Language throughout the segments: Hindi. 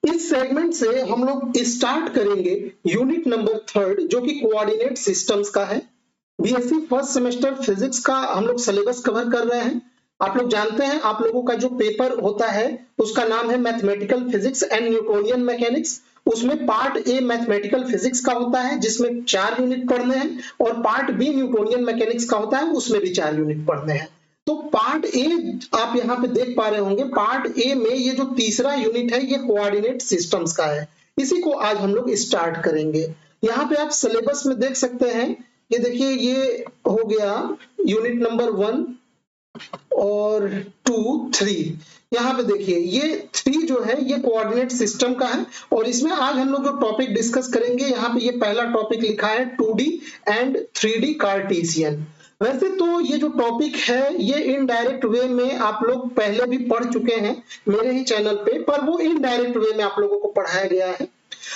इस सेगमेंट से हम लोग स्टार्ट करेंगे यूनिट नंबर 3 जो कि कोऑर्डिनेट सिस्टम्स का है। बीएससी फर्स्ट सेमेस्टर फिजिक्स का हम लोग सिलेबस कवर कर रहे हैं। आप लोग जानते हैं आप लोगों का जो पेपर होता है उसका नाम है mathematical physics and Newtonian mechanics. उसमें पार्ट ए मैथमेटिकल फिजिक्स का होता है जिसमें 4 यूनिट पढ़ने हैं, और पार्ट बी न्यूटोनियन मैकेनिक्स का होता है उसमें भी 4 यूनिट पढ़ने हैं। तो पार्ट ए आप यहाँ पे देख पा रहे होंगे, पार्ट ए में ये जो तीसरा यूनिट है ये कोऑर्डिनेट सिस्टम्स का है। इसी को आज हम लोग स्टार्ट करेंगे। यहाँ पे आप सिलेबस में देख सकते हैं, ये देखिए ये हो गया यूनिट नंबर 1 और 2, 3। यहाँ पे देखिए ये 3 जो है ये कोऑर्डिनेट सिस्टम का है, और इसमें आज हम लोग जो टॉपिक डिस्कस करेंगे यहाँ पे ये पहला टॉपिक लिखा है 2D एंड 3D कार्टेशियन। वैसे तो ये जो टॉपिक है ये इनडायरेक्ट वे में आप लोग पहले भी पढ़ चुके हैं मेरे ही चैनल पे, पर वो इनडायरेक्ट वे में आप लोगों को पढ़ाया गया है।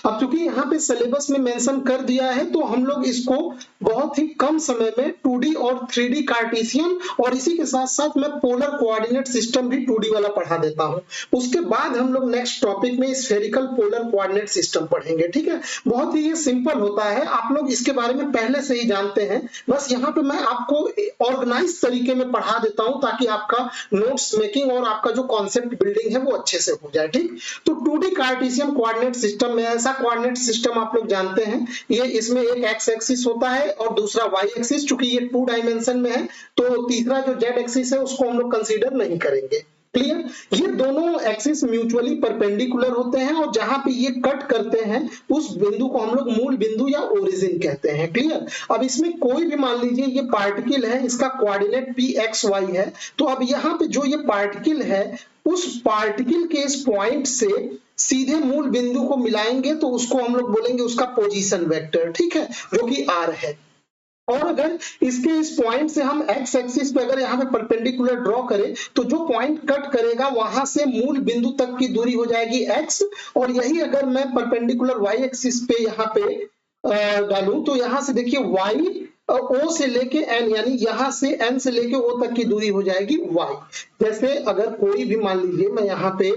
अब चूंकि यहाँ पे सिलेबस में मेंशन कर दिया है तो हम लोग इसको बहुत ही कम समय में 2D और 3D कार्टेशियन और इसी के साथ साथ मैं पोलर कोऑर्डिनेट सिस्टम भी 2D वाला पढ़ा देता हूँ। उसके बाद हम लोग नेक्स्ट टॉपिक में स्फेरिकल पोलर कोऑर्डिनेट सिस्टम पढ़ेंगे, ठीक है। बहुत ही ये सिंपल होता है, आप लोग इसके बारे में पहले से ही जानते हैं। बस यहाँ पे मैं आपको ऑर्गेनाइज तरीके में पढ़ा देता हूँ ताकि आपका नोट्स मेकिंग और आपका जो कॉन्सेप्ट बिल्डिंग है वो अच्छे से हो जाए, ठीक। तो 2D कार्टेशियन कोऑर्डिनेट सिस्टम में ऐसा कोऑर्डिनेट सिस्टम आप लोग जानते हैं, ये इसमें एक एक्स एक्सिस होता है और दूसरा वाई एक्सिस। चूंकि ये 2 डायमेंशन में है तो तीसरा जो जेड एक्सिस है उसको हम लोग कंसीडर नहीं करेंगे। क्लियर। ये दोनों एक्सिस म्यूचुअली परपेंडिकुलर होते हैं और जहां पे ये कट करते हैं उस बिंदु को हम लोग मूल बिंदु या ओरिजिन कहते हैं। क्लियर। अब इसमें कोई भी मान लीजिए ये पार्टिकल है, इसका कोऑर्डिनेट पी एक्स वाई है, तो अब यहाँ पे जो ये पार्टिकल है उस पार्टिकल के इस पॉइंट से सीधे मूल बिंदु को मिलाएंगे तो उसको हम लोग बोलेंगे उसका पोजीशन वेक्टर, ठीक है, जो कि आर है। और अगर इसके इस पॉइंट से हम एक्स एक्सिस पे अगर यहाँ पे परपेंडिकुलर ड्रॉ करें तो जो पॉइंट कट करेगा वहां से मूल बिंदु तक की दूरी हो जाएगी एक्स, और यही अगर मैं परपेंडिकुलर वाई एक्सिस पे यहाँ पे डालूं तो यहाँ से देखिए वाई ओ से लेके एन, यानी यहाँ से एन से लेके ओ तक की दूरी हो जाएगी वाई। जैसे अगर कोई भी मान लीजिए मैं यहाँ पे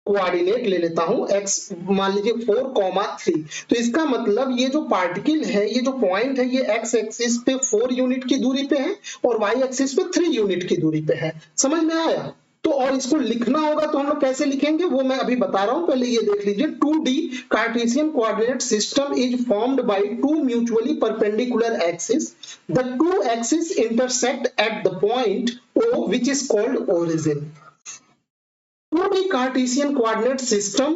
कोऑर्डिनेट ले लेता हूं x, मान लीजिए 4,3, तो इसका मतलब ये जो पार्टिकल है, ये जो पॉइंट है, ये x एक्सिस पे 4 यूनिट की दूरी पे है और y एक्सिस पे 3 यूनिट की दूरी पे है। समझ में आया। तो और इसको लिखना होगा तो हम लोग कैसे लिखेंगे वो मैं अभी बता रहा हूं, पहले ये देख लीजिए। 2D Cartesian coordinate system is formed by 2 mutually perpendicular axis. The 2 axis intersect at the point O which is called origin. 2D Cartesian coordinate system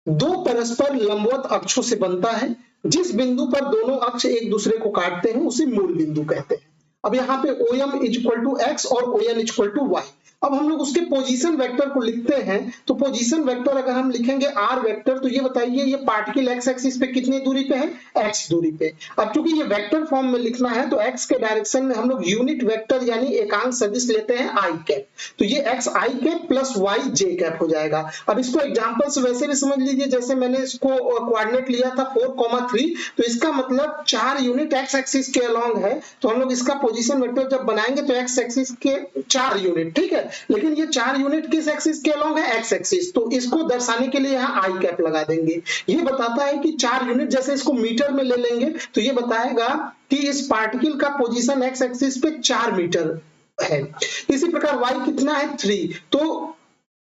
दो परस्पर लंबवत अक्षों से बनता है। जिस बिंदु पर दोनों अक्ष एक दूसरे को काटते हैं उसे मूल बिंदु कहते हैं। अब यहाँ पे OM is equal to X और ON is equal to Y. अब हम लोग उसके पोजीशन वेक्टर को लिखते हैं, तो पोजीशन वेक्टर अगर हम लिखेंगे आर वेक्टर, तो ये बताइए ये पार्टिकल एक्स एक्सिस पे कितनी दूरी पे है, एक्स दूरी पे। अब चूंकि ये वेक्टर फॉर्म में लिखना है तो एक्स के डायरेक्शन में हम लोग यूनिट वेक्टर यानी एकांक सदिश लेते हैं आई कैप, तो ये x I cap plus Y J cap हो जाएगा। अब इसको एग्जांपल से वैसे भी समझ लीजिए, जैसे मैंने इसको कोऑर्डिनेट लिया था 4,3, तो इसका मतलब 4 यूनिट एक्स एक्सिस के अलोंग है, तो हम लोग इसका पोजीशन वेक्टर जब बनाएंगे तो एक्स एक्सिस के 4 यूनिट, ठीक है। लेकिन ये 4 यूनिट किस एक्सिस के अलोंग है, एक्स एक्सिस, तो इसको दर्शाने के लिए यहाँ आई कैप लगा देंगे। ये बताता है कि 4 यूनिट, जैसे इसको मीटर में ले लेंगे तो ये बताएगा कि इस पार्टिकल का पोजीशन एक्स एक्सिस पे 4 मीटर है। इसी प्रकार y कितना है 3, तो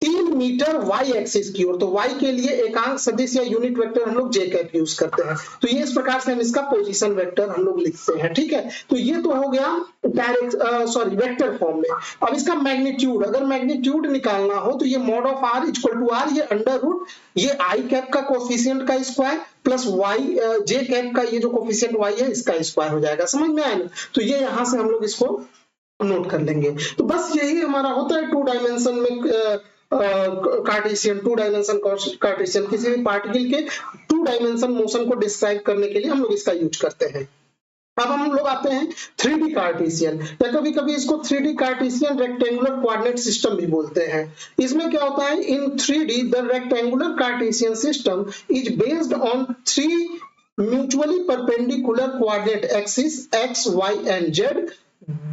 3 मीटर y एक्सिस की ओर, तो y के लिए एकांक सदिश या यूनिट वेक्टर हम लोग j कैप यूज करते हैं। तो ये इस प्रकार से हम इसका पोजीशन वेक्टर हम लोग लिखते हैं, ठीक है। तो ये तो हो गया डायरेक्ट वेक्टर फॉर्म में। अब इसका मैग्नीट्यूड, अगर मैग्नीट्यूड निकालना हो तो ये mod of r equal to r, ये अंडर रूट ये i कैप का कोफिशिएंट का square plus Y J cap का ये जो कोफिशिएंट y है इसका स्क्वायर हो जाएगा। समझ में आया ना। तो ये यहाँ से हम लोग इसको नोट कर लेंगे। तो बस यही हमारा होता है 2 डायमेंशन में कार्टेशियन, 2 डायमेंशन कार्टेशियन, किसी भी पार्टिकल के 2 डायमेंशन मोशन को डिस्क्राइब करने के लिए हम लोग इसका यूज करते हैं। अब हम लोग आते हैं 3D कार्टेशियन, या कभी कभी इसको 3D Cartesian rectangular coordinate system भी बोलते हैं। इसमें क्या होता है, इन 3D the rectangular Cartesian system is based on 3 mutually perpendicular coordinate axis x, y and z.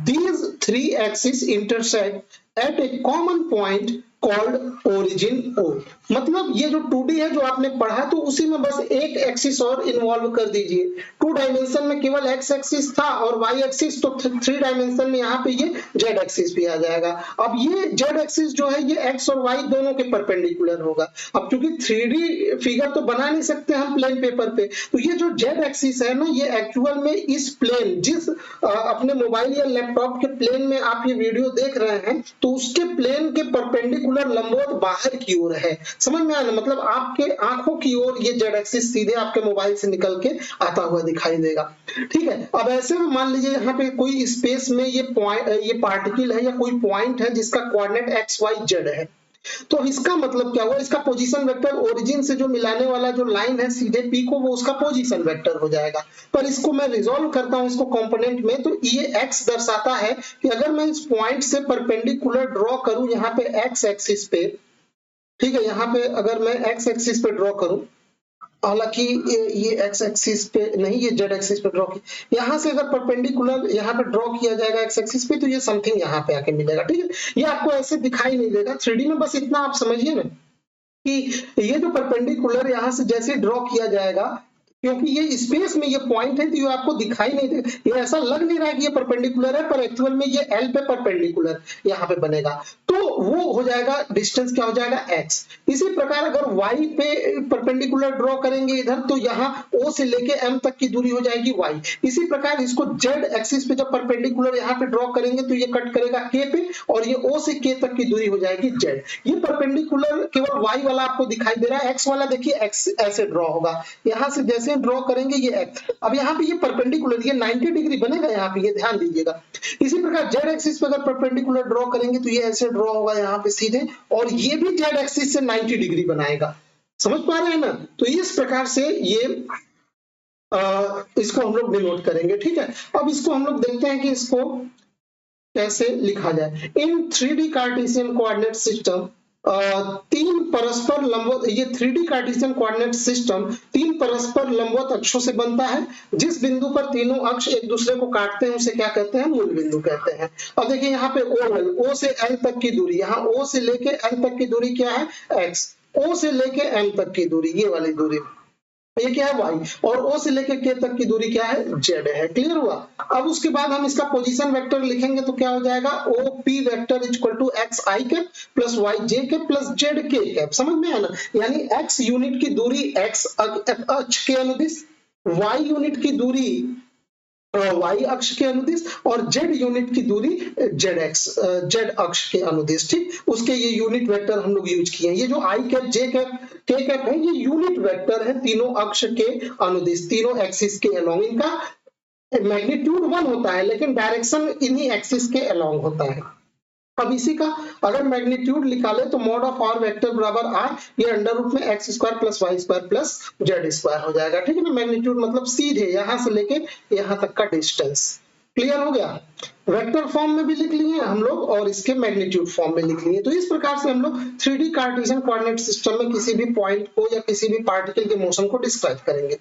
These 3 axes intersect at a common point called origin O. मतलब ये जो 2D है जो आपने पढ़ा तो उसी में बस एक एक्सिस और इन्वॉल्व कर दीजिए। 2 डायमेंशन में केवल एक्स एक्सिस था और वाई एक्सिस, तो 3 डायमेंशन में यहाँ पे ये जेड एक्सिस भी आ जाएगा। अब ये जेड एक्सिस जो है ये एक्स और वाई दोनों के परपेंडिकुलर होगा। अब क्योंकि 3D फिगर तो बना नहीं सकते हम प्लेन पेपर पे, तो ये जो जेड एक्सिस है ना ये एक्चुअल में इस प्लेन जिस अपने मोबाइल या लैपटॉप के प्लेन में आप ये वीडियो देख रहे हैं तो उसके प्लेन के परपेंडिकुलर लंबवत बाहर की ओर है। समझ में आया ना? मतलब आपके आंखों की ओर ये जेड एक्सिस सीधे आपके मोबाइल से निकल के आता हुआ दिखाई देगा। ठीक है, अब ऐसे में मान लीजिए यहाँ पे कोई स्पेस में ये पार्टिकल है या कोई पॉइंट है जिसका कोऑर्डिनेट एक्स वाई जेड है, तो इसका मतलब क्या हुआ, इसका पोजीशन वेक्टर ओरिजिन से जो मिलाने वाला जो लाइन है सीधे पी को, वो उसका पोजीशन वेक्टर हो जाएगा। पर इसको मैं रिजॉल्व करता हूं इसको कंपोनेंट में, तो ये एक्स दर्शाता है कि अगर मैं इस पॉइंट से परपेंडिकुलर ड्रॉ करूं यहाँ पे एक्स एक्सिस पे, ठीक है, यहाँ पे अगर मैं एक्स एक्सिस पे ड्रॉ करूं, हालांकि ये एक्स एक्सिस पे नहीं, ये जेड एक्सिस पे ड्रॉ किया, यहाँ से अगर परपेंडिकुलर यहाँ पे ड्रॉ किया जाएगा एक्स एक्सिस पे तो ये समथिंग यहाँ पे आके मिलेगा। ठीक है, ये आपको ऐसे दिखाई नहीं देगा 3D में, बस इतना आप समझिए ना कि ये जो परपेंडिकुलर यहाँ से जैसे ड्रॉ किया जाएगा, क्योंकि ये स्पेस में ये पॉइंट है तो ये आपको दिखाई नहीं दे, ये ऐसा लग नहीं रहा है कि ये परपेंडिकुलर है, पर एक्चुअल में ये एल पे परपेंडिकुलर यहाँ पे बनेगा, तो वो हो जाएगा डिस्टेंस क्या हो जाएगा एक्स। इसी प्रकार अगर वाई पे परपेंडिकुलर ड्रॉ करेंगे इधर तो यहाँ ओ से लेके एम तक की दूरी हो जाएगी वाई। इसी प्रकार इसको जेड एक्सिस पे जब परपेंडिकुलर यहाँ पे ड्रॉ करेंगे तो ये कट करेगा के पे और ये ओ से के तक की दूरी हो जाएगी जेड। ये परपेंडिकुलर केवल वाई वाला आपको दिखाई दे रहा है, एक्स वाला देखिए एक्स ऐसे ड्रॉ होगा, यहाँ से जैसे ड्रॉ करेंगे ये एक्स। अब यहाँ पे ये परपेंडिकुलर ये 90 डिग्री बनेगा यहाँ पे, ये ध्यान दीजिएगा। इसी प्रकार जेड एक्सिस पे अगर परपेंडिकुलर ड्रॉ करेंगे तो ये ऐसे ड्रॉ होगा यहाँ पे सीधे, और ये भी जेड एक्सिस से 90 डिग्री बनाएगा। समझ पा रहे हैं ना? तो इस प्रकार से ये इसको हम लोग डिनोट करेंगे। ठीक है, अब इसको हम लोग देखते हैं कि इसको कैसे लिखा जाए। इन 3D कार्टेशियन कोऑर्डिनेट सिस्टम तीन परस्पर लंबवत, ये 3D कार्टेशियन कोऑर्डिनेट सिस्टम तीन परस्पर लंबवत अक्षों से बनता है। जिस बिंदु पर तीनों अक्ष एक दूसरे को काटते हैं उसे क्या कहते हैं, मूल बिंदु कहते हैं। अब देखिए यहाँ पे O है, O से L तक की दूरी, यहाँ O से लेके L तक की दूरी क्या है x, O से लेके M तक की दूरी ये वाली दूरी, ये क्या है y, और O से लेके K तक की दूरी क्या है z है। क्लियर हुआ? अब उसके बाद हम इसका पोजीशन वेक्टर लिखेंगे तो क्या हो जाएगा, OP vector equal to xi cap plus yj cap plus zk cap. समझ में आया ना? यानी x यूनिट की दूरी x अक्ष के अनुदिश, y यूनिट की दूरी y अक्ष के अनुदिश और z यूनिट की दूरी z अक्ष के अनुदिश। ठीक, उसके ये यूनिट वेक्टर हम लोग यूज किए हैं। ये जो i cap j cap k cap है ये यूनिट वेक्टर है तीनों अक्ष के अनुदिश, तीनों एक्सिस के अलोंग। इनका मैग्नीट्यूड 1 होता है लेकिन डायरेक्शन इन्हीं एक्सिस के अलोंग होता है। अब इसी का अगर मैग्नीट्यूड निकाले तो मॉड ऑफ आर वेक्टर बराबर आर, ये अंडर रूट में X square plus Y square plus Z square हो जाएगा। ठीक है ना? मैग्नीट्यूड मतलब सीधे यहाँ से लेके यहाँ तक का डिस्टेंस। क्लियर हो गया? वेक्टर फॉर्म में भी लिख लिए हम लोग और इसके मैग्नीट्यूड फॉर्म में लिख लिए। तो इस प्रकार से हम लोग 3D कार्टेशियन कोऑर्डिनेट सिस्टम में किसी भी पॉइंट को या किसी भी पार्टिकल के मोशन को डिस्क्राइब करेंगे।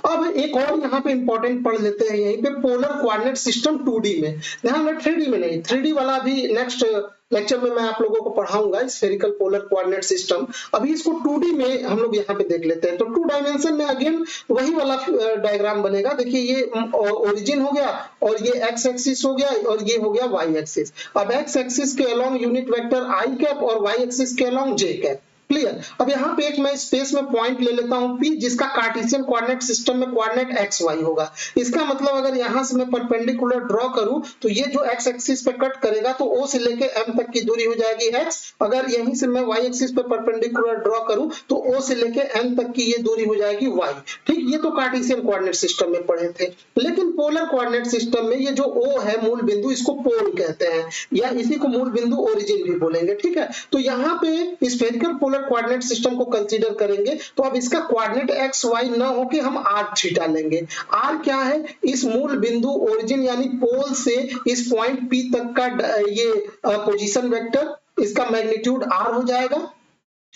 अब एक और यहाँ पे इंपॉर्टेंट पढ़ लेते हैं यहीं पे, पोलर कोऑर्डिनेट सिस्टम 2D में। ध्यान रखें 3D में नहीं, 3D वाला भी नेक्स्ट लेक्चर में मैं आप लोगों को पढ़ाऊंगा, स्फेरिकल पोलर कोऑर्डिनेट सिस्टम। अभी इसको 2D में हम लोग यहाँ पे देख लेते हैं। तो 2 डायमेंशन में अगेन वही वाला डायग्राम बनेगा। देखिए ये ओरिजिन हो गया और ये एक्स एक्सिस हो गया और ये हो गया वाई एक्सिस। अब एक्स एक्सिस के अलोंग यूनिट वेक्टर आई कैप और वाई एक्सिस के अलोंग जे कैप। क्लियर? अब यहाँ पे एक मैं स्पेस में पॉइंट ले लेता हूँ P, जिसका कार्टेशियन कोऑर्डिनेट सिस्टम में कोऑर्डिनेट एक्स वाई होगा। इसका मतलब अगर यहाँ से मैं परपेंडिकुलर ड्रॉ करूं तो ये जो एक्स एक्सिस पे कट करेगा तो O से लेके M तक की दूरी हो जाएगी x। अगर यहीं से मैं वाई एक्सिस पे परपेंडिकुलर ड्रॉ करूं तो O से लेके M तक की ये दूरी हो जाएगी y। ठीक, ये तो कार्टेशियन कोऑर्डिनेट सिस्टम में पढ़े थे। लेकिन पोलर कोऑर्डिनेट सिस्टम में ये जो O है मूल बिंदु, इसको पोल कहते हैं या इसी को मूल बिंदु ओरिजिन भी बोलेंगे। ठीक है, तो यहाँ पे स्फेरिकल पोलर कोऑर्डिनेट सिस्टम को कंसीडर करेंगे तो अब इसका कोऑर्डिनेट एक्स वाई न होके हम आर थीटा लेंगे। आर क्या है, इस मूल बिंदु ओरिजिन यानी पोल से इस पॉइंट पी तक का ये पोजीशन वेक्टर, इसका मैग्नीट्यूड आर हो जाएगा।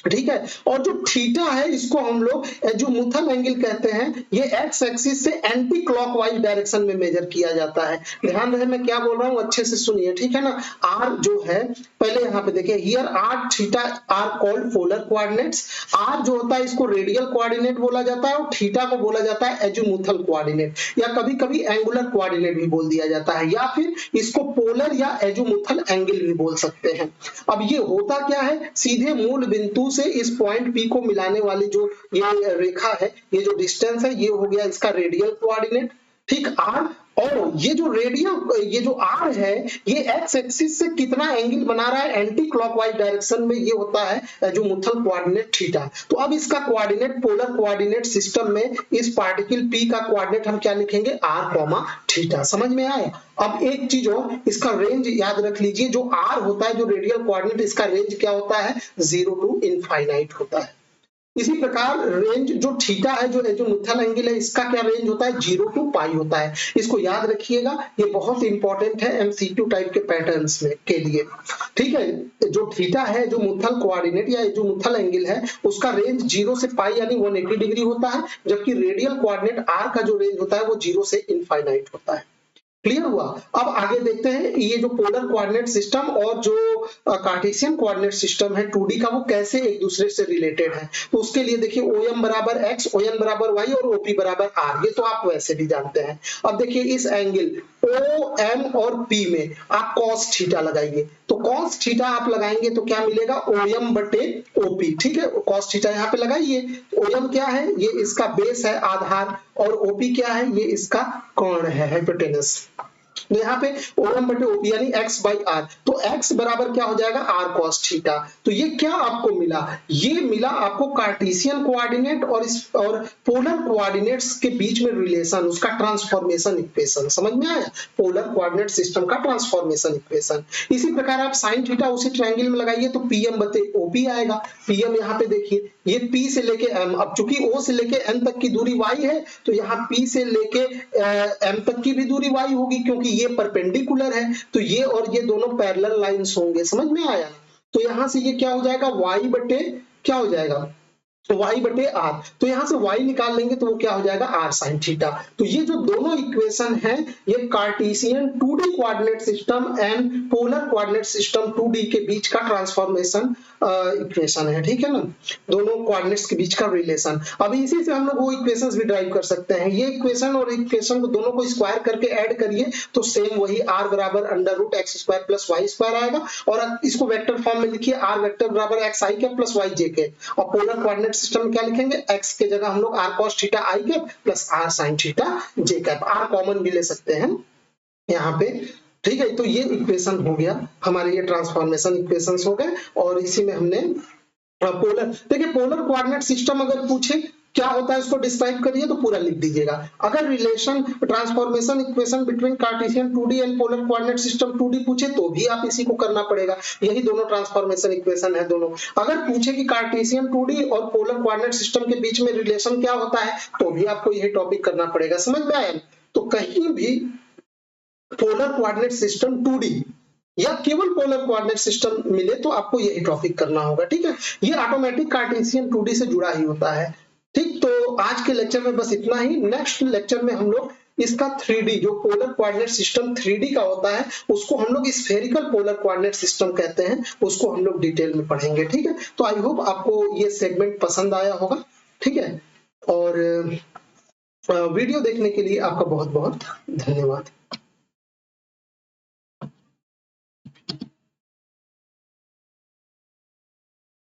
ठीक है। और जो थीटा है इसको हम लोग एजीमुथल एंगल कहते हैं। ये एक्स एक्सिस से एंटी क्लॉकवाइज डायरेक्शन में मेजर किया जाता है। ध्यान रहे मैं क्या बोल रहा हूँ, अच्छे से सुनिए, ठीक है ना। आर जो है, पहले यहाँ पे देखिए, here R theta are called polar coordinates. R जो होता है इसको रेडियल कोऑर्डिनेट बोला जाता है और थीटा को बोला जाता है एजीमुथल कोऑर्डिनेट, या कभी कभी एंगुलर कोऑर्डिनेट भी बोल दिया जाता है, या फिर इसको पोलर या एजीमुथल एंगल भी बोल सकते हैं। अब ये होता क्या है, सीधे मूल बिंदु से इस पॉइंट पी को मिलाने वाली जो ये रेखा है, ये जो डिस्टेंस है, ये हो गया इसका रेडियल कोऑर्डिनेट, ठीक, आर। और ये जो रेडियल, ये जो आर है, ये एक्स एक्सिस से कितना एंगल बना रहा है एंटी क्लॉकवाइज डायरेक्शन में, ये होता है एजीमुथल कोऑर्डिनेट थीटा। तो अब इसका कोऑर्डिनेट पोलर कोऑर्डिनेट सिस्टम में इस पार्टिकल पी का कोऑर्डिनेट हम क्या लिखेंगे, आर कॉमा थीटा। समझ में आया। अब एक चीज और, इसका रेंज याद रख लीजिए, जो आर होता है, जो रेडियल कोऑर्डिनेट, इसका रेंज क्या होता है, 0 टू इनफाइनाइट होता है। इसी प्रकार रेंज जो थीटा है, जो एजीमुथल एंगल है, इसका क्या रेंज होता है, 0 टू पाई होता है। इसको याद रखिएगा, ये बहुत इंपॉर्टेंट है एमसीक्यू टाइप के पैटर्न्स में के लिए, ठीक है। जो थीटा है, जो मुथल कोऑर्डिनेट या जो मुथल एंगल है, उसका रेंज 0 से पाई यानी 180 डिग्री होता है, जबकि रेडियल कोऑर्डिनेट आर का जो रेंज होता है वो 0 से इनफाइनाइट होता है। क्लियर हुआ। अब आगे देखते हैं ये जो पोलर कोऑर्डिनेट सिस्टम और जो कार्टेशियन कोऑर्डिनेट सिस्टम है 2D का, वो कैसे एक दूसरे से रिलेटेड है। तो उसके लिए देखिए, OM बराबर x, ON बराबर y और OP बराबर r, ये तो आप वैसे भी जानते हैं। अब देखिए इस एंगल OM और P में आप cos थीटा लगाइए, तो cos थीटा आप लगाएंगे तो क्या मिलेगा, OM बटे OP, ठीक है। cos थीटा यहाँ पे लगाइए, OM क्या है, ये इसका बेस है, आधार, और OP क्या है, ये इसका कोण है, हाइपोटेनस। तो यहाँ पे OM बटे OP यानी x बाई आर, तो x बराबर क्या हो जाएगा, r cos थीटा। तो ये क्या आपको मिला, ये मिला आपको कार्टेशियन कोऑर्डिनेट और पोलर कोऑर्डिनेट्स के बीच में रिलेशन, उसका ट्रांसफॉर्मेशन इक्वेशन। समझ में आया, पोलर कोऑर्डिनेट सिस्टम का ट्रांसफॉर्मेशन इक्वेशन। इसी प्रकार आप साइन थीटा उसी ट्रायंगल में लगाइए तो PM बटे OP आएगा। PM यहाँ पे देखिए, ये P से लेके M, अब चूंकि O से लेके N तक की दूरी y है, तो यहाँ P से लेके M तक की भी दूरी y होगी, क्योंकि ये परपेंडिकुलर है, तो ये और ये दोनों पैरेलल लाइंस होंगे। समझ में आया। तो यहां से ये क्या हो जाएगा, y बटे क्या हो जाएगा, y बटे r। तो यहां से y निकाल लेंगे तो वो क्या हो जाएगा, r sin थीटा। तो ये जो दोनों इक्वेशन है, ये Cartesian 2D coordinate system and polar coordinate system 2D के बीच का ट्रांसफॉर्मेशन इक्वेशन है, ठीक है ना, दोनों कोऑर्डिनेट्स के बीच का रिलेशन। अभी इसी से हम लोग वो इक्वेशंस भी ड्राइव कर सकते हैं। ये इक्वेशन और इक्वेशन को दोनों को स्क्वायर करके ऐड करिए तो सेम वही r बराबर under root X square plus Y square आएगा, और इसको वेक्टर फॉर्म में लिखिए, r वेक्टर बराबर X I cap plus Y J cap, और पोलर कोऑर्डिनेट सिस्टम में क्या लिखेंगे, x के जगह हम लोग r cos theta i cap plus r sin theta j cap, r common भी ले सकते हैं यहाँ पे, ठीक है। तो ये इक्वेशन हो गया हमारे, ये ट्रांसफॉर्मेशन इक्वेशंस हो गए। और इसी में हमने पोलर, देखिए पोलर कोऑर्डिनेट सिस्टम अगर पूछे क्या होता है इसको डिस्क्राइब करिए तो पूरा लिख दीजिएगा। अगर relation transformation equation between Cartesian 2D and polar coordinate system 2D पूछे तो भी आप इसी को करना पड़ेगा, यही दोनों ट्रांसफॉर्मेशन इक्वेशन है दोनों। अगर पूछे कि कार्टेशियन 2D और पोलर कोऑर्डिनेट सिस्टम के बीच में रिलेशन क्या होता है तो भी आपको यही टॉपिक करना पड़ेगा। समझ में आया। तो कहीं भी पोलर कोऑर्डिनेट सिस्टम 2D या केवल पोलर कोऑर्डिनेट सिस्टम मिले तो आपको यही टॉपिक करना होगा, ठीक है। ये ऑटोमेटिक कार्टेशियन 2D से जुड़ा ही होता है, ठीक। तो आज के लेक्चर में बस इतना ही। नेक्स्ट लेक्चर में हम लोग इसका 3D जो पोलर कोऑर्डिनेट सिस्टम 3D का होता है उसको हम लोग स्फेरिकल पोलर कोऑर्डिनेट सिस्टम कहते हैं, उसको हम लोग डिटेल में पढ़ेंगे, ठीक है। तो आई होप आपको ये सेगमेंट पसंद आया होगा, ठीक है। और वीडियो देखने के लिए आपका बहुत बहुत धन्यवाद।